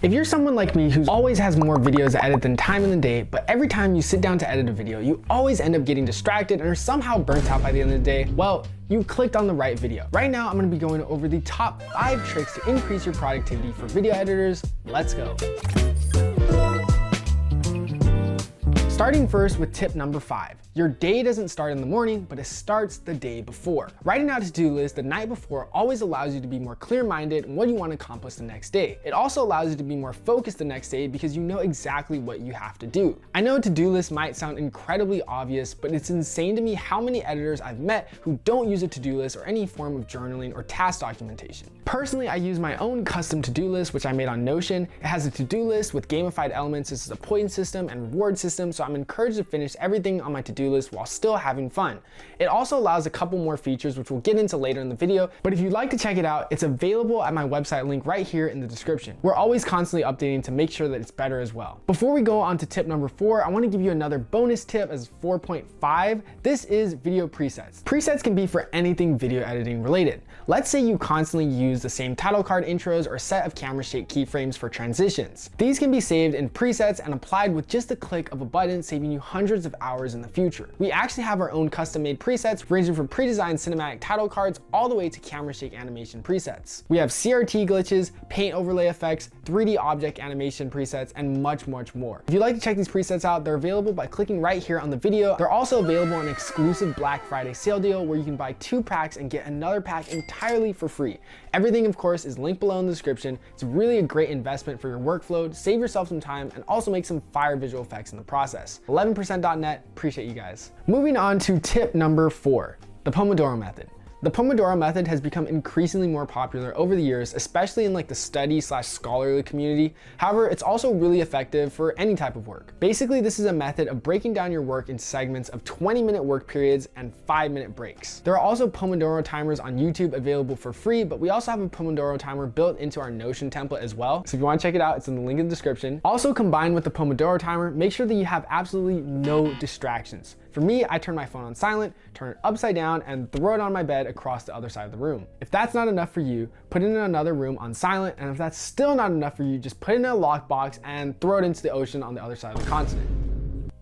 If you're someone like me who always has more videos to edit than time in the day, but every time you sit down to edit a video, you always end up getting distracted and are somehow burnt out by the end of the day, well, you clicked on the right video. Right now, I'm gonna be going over the top 5 tricks to increase your productivity for video editors. Let's go. Starting first with tip number 5. Your day doesn't start in the morning, but it starts the day before. Writing out a to-do list the night before always allows you to be more clear-minded in what you want to accomplish the next day. It also allows you to be more focused the next day because you know exactly what you have to do. I know a to-do list might sound incredibly obvious, but it's insane to me how many editors I've met who don't use a to-do list or any form of journaling or task documentation. Personally, I use my own custom to-do list, which I made on Notion. It has a to-do list with gamified elements. This is a point system and reward system, so I'm encouraged to finish everything on my to-do list while still having fun. It also allows a couple more features, which we'll get into later in the video, but if you'd like to check it out, it's available at my website link right here in the description. We're always constantly updating to make sure that it's better as well. Before we go on to tip number 4, I want to give you another bonus tip as 4.5. This is video presets. Presets can be for anything video editing related. Let's say you constantly use the same title card intros or set of camera shake keyframes for transitions. These can be saved in presets and applied with just a click of a button, saving you hundreds of hours in the future. We actually have our own custom-made presets ranging from pre-designed cinematic title cards all the way to camera shake animation presets. We have CRT glitches, paint overlay effects, 3D object animation presets, and much more. If you'd like to check these presets out, they're available by clicking right here on the video. They're also available on an exclusive Black Friday sale deal where you can buy 2 packs and get another pack entirely for free. Everything, of course, is linked below in the description. It's really a great investment for your workflow, save yourself some time, and also make some fire visual effects in the process. 11%.net, appreciate you guys. Moving on to tip number 4, the Pomodoro method. The Pomodoro method has become increasingly more popular over the years, especially in like the study/scholarly community. However, it's also really effective for any type of work. Basically, this is a method of breaking down your work into segments of 20-minute work periods and 5-minute breaks. There are also Pomodoro timers on YouTube available for free, but we also have a Pomodoro timer built into our Notion template as well. So if you want to check it out, it's in the link in the description. Also, combined with the Pomodoro timer, make sure that you have absolutely no distractions. For me, I turn my phone on silent, turn it upside down, and throw it on my bed across the other side of the room. If that's not enough for you, put it in another room on silent, and if that's still not enough for you, just put it in a lockbox and throw it into the ocean on the other side of the continent.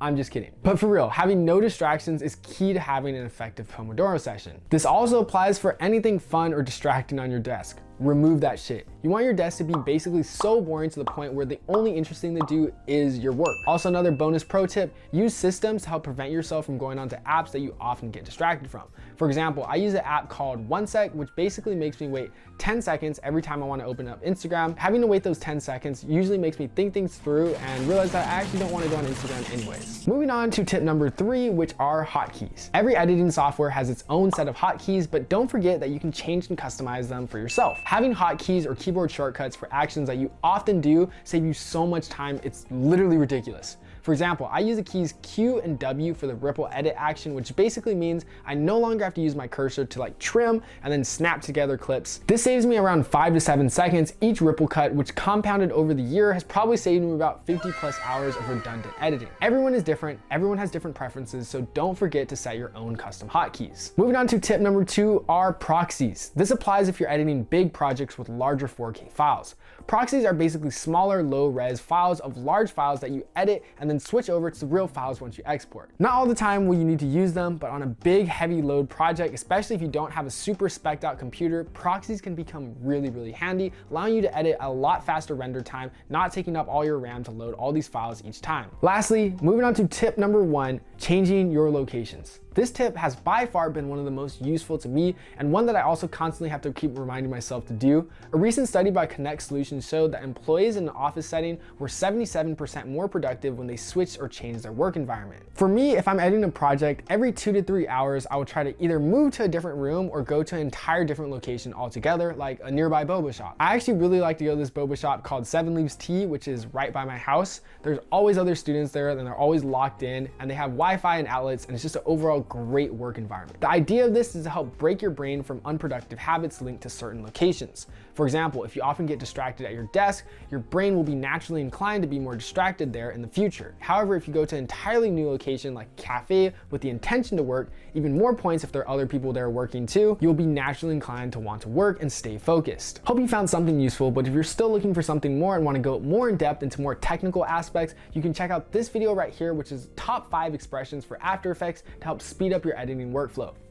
I'm just kidding. But for real, having no distractions is key to having an effective Pomodoro session. This also applies for anything fun or distracting on your desk. Remove that shit. You want your desk to be basically so boring to the point where the only interesting thing to do is your work. Also, another bonus pro tip, use systems to help prevent yourself from going onto apps that you often get distracted from. For example, I use an app called 1sec, which basically makes me wait 10 seconds every time I want to open up Instagram. Having to wait those 10 seconds usually makes me think things through and realize that I actually don't want to go on Instagram anyways. Moving on to tip number 3, which are hotkeys. Every editing software has its own set of hotkeys, but don't forget that you can change and customize them for yourself. Having hotkeys or keyboard shortcuts for actions that you often do save you so much time, it's literally ridiculous. For example, I use the keys Q and W for the ripple edit action, which basically means I no longer have to use my cursor to like trim and then snap together clips. This saves me around 5 to 7 seconds each ripple cut, which compounded over the year has probably saved me about 50+ hours of redundant editing. Everyone is different, everyone has different preferences, so don't forget to set your own custom hotkeys. Moving on to tip number 2 are proxies. This applies if you're editing big projects with larger 4K files. Proxies are basically smaller, low-res files of large files that you edit and then switch over to the real files once you export. Not all the time will you need to use them, but on a big, heavy load project, especially if you don't have a super spec'd out computer, proxies can become really handy, allowing you to edit a lot faster render time, not taking up all your RAM to load all these files each time. Lastly, moving on to tip number 1, changing your locations. This tip has by far been one of the most useful to me and one that I also constantly have to keep reminding myself to do. A recent study by Connect Solutions showed that employees in an office setting were 77% more productive when they switched or changed their work environment. For me, if I'm editing a project, every 2 to 3 hours, I will try to either move to a different room or go to an entire different location altogether, like a nearby boba shop. I actually really like to go to this boba shop called 7 Leaves Tea, which is right by my house. There's always other students there and they're always locked in and they have Wi-Fi and outlets, and it's just an overall great work environment. The idea of this is to help break your brain from unproductive habits linked to certain locations. For example, if you often get distracted at your desk, your brain will be naturally inclined to be more distracted there in the future. However, if you go to an entirely new location like a cafe with the intention to work, even more points if there are other people there working too, you'll be naturally inclined to want to work and stay focused. Hope you found something useful, but if you're still looking for something more and want to go more in depth into more technical aspects, you can check out this video right here, which is top 5 expressions for After Effects to help speed up your editing workflow.